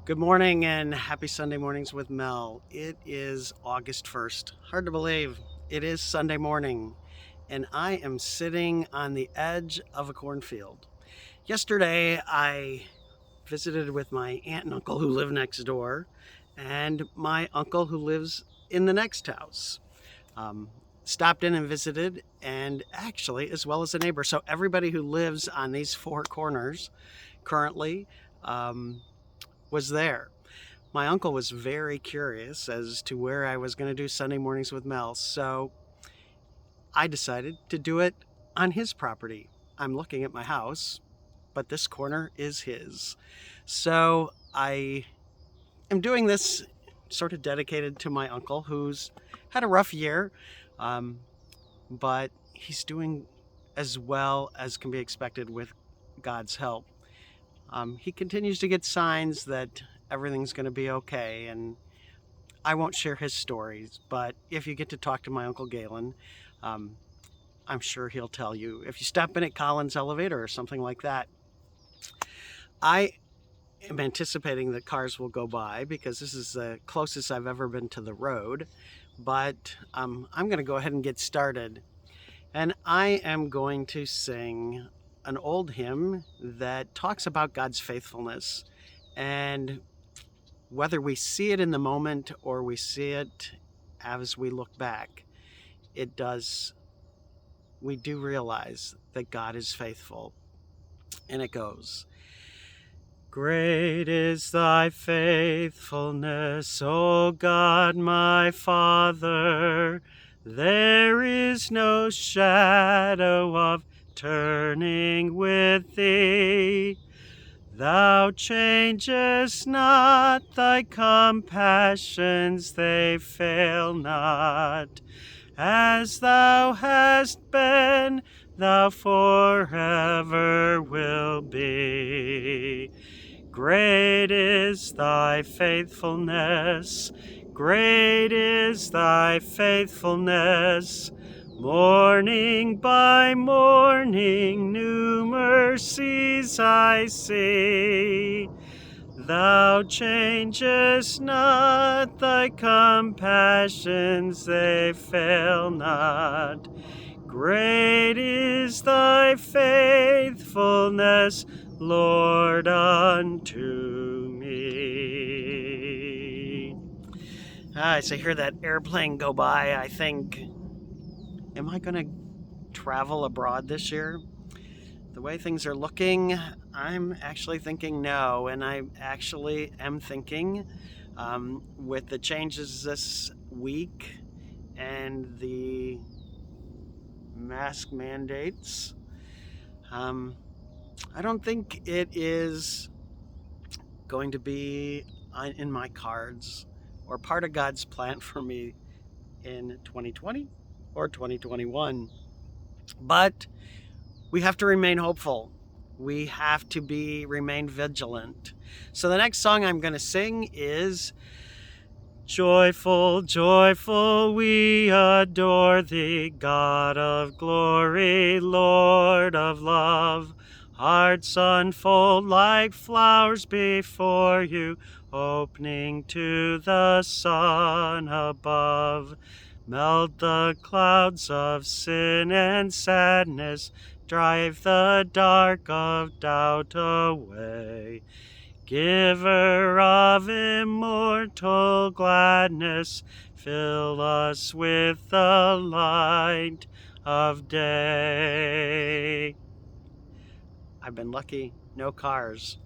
Good morning and happy Sunday mornings with Mel. It is August 1st. Hard to believe. It is Sunday morning, and I am sitting on the edge of a cornfield. Yesterday, I visited with my aunt and uncle who live next door, and my uncle who lives in the next house. Um, Stopped in and visited, and actually, as well as a neighbor. So, everybody who lives on these four corners currently um, was there. My uncle was very curious as to where I was going to do Sunday mornings with Mel, so I decided to do it on his property. I'm looking at my house, but this corner is his. So I am doing this sort of dedicated to my uncle who's had a rough year, um, but he's doing as well as can be expected with God's help. He continues to get signs that everything's going to be okay, and I won't share his stories, but if you get to talk to my Uncle Galen, um, I'm sure he'll tell you. If you stop in at Collins Elevator or something like that, I am anticipating that cars will go by because this is the closest I've ever been to the road. But I'm going to go ahead and get started. And I am going to sing an old hymn that talks about God's faithfulness. And whether we see it in the moment or we see it as we look back, it does, we do realize that God is faithful. And it goes, Great is thy faithfulness, O God my Father. There is no shadow of turning with thee. Thou changest not, thy compassions, they fail not. As thou hast been, thou forever will be. Great is thy faithfulness, great is thy faithfulness. Morning by morning, new mercies I see. Thou changest not, thy compassions, they fail not. Great is thy faithfulness, Lord, unto me. As I hear that airplane go by, I think, am I going to travel abroad this year? The way things are looking, I'm actually thinking no. And I actually am thinking with the changes this week and the mask mandates, um, I don't think it is going to be in my cards or part of God's plan for me in 2020 or 2021. But we have to remain hopeful. We have to remain vigilant. So the next song I'm going to sing is Joyful, joyful, we adore thee, God of glory, Lord of love. Hearts unfold like flowers before you, opening to the sun above. Melt the clouds of sin and sadness, drive the dark of doubt away. Giver of immortal gladness, fill us with the light of day. I've been lucky, no cars.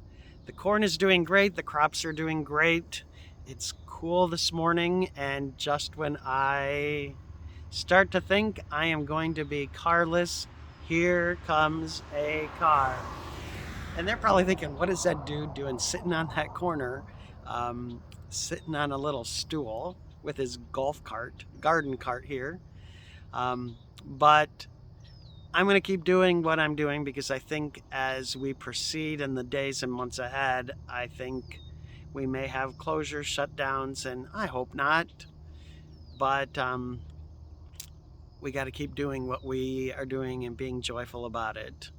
The corn is doing great, the crops are doing great. It's cool this morning, and just when I start to think I am going to be carless, here comes a car. And they're probably thinking, what is that dude doing sitting on that corner, sitting on a little stool with his garden cart here? But I'm going to keep doing what I'm doing because I think as we proceed in the days and months ahead, I think we may have closures, shutdowns, and I hope not. But we got to keep doing what we are doing and being joyful about it.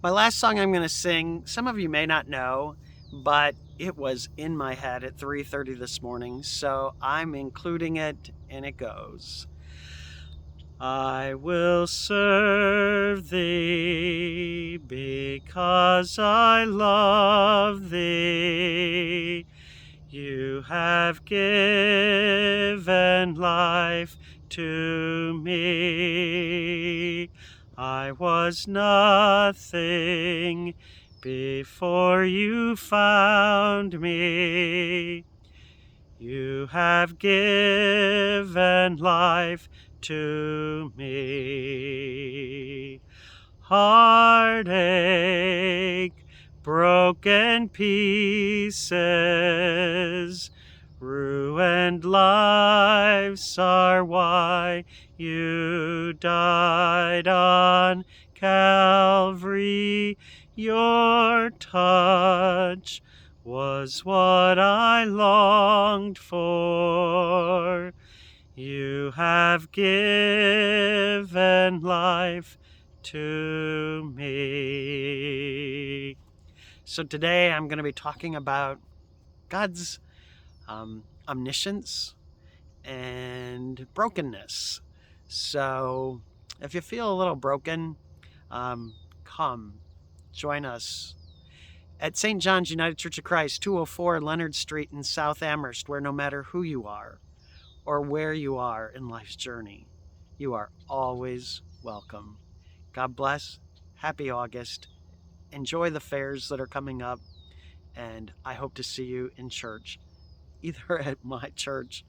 My last song I'm going to sing, some of you may not know, but it was in my head at 3:30 this morning, so I'm including it, and it goes. I will serve thee because I love thee. You have given life to me. I was nothing before you found me. You have given life to me. Heartache, broken pieces, ruined lives are why you died on Calvary. Your touch was what I longed for. You have given life to me. So today I'm going to be talking about God's omniscience and brokenness. So if you feel a little broken, come join us at St. John's United Church of Christ, 204 Leonard Street in South Amherst, where no matter who you are or where you are in life's journey, you are always welcome. God bless. Happy August. Enjoy the fairs that are coming up, and I hope to see you in church, either at my church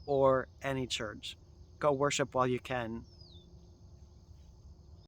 or any church. Go worship while you can.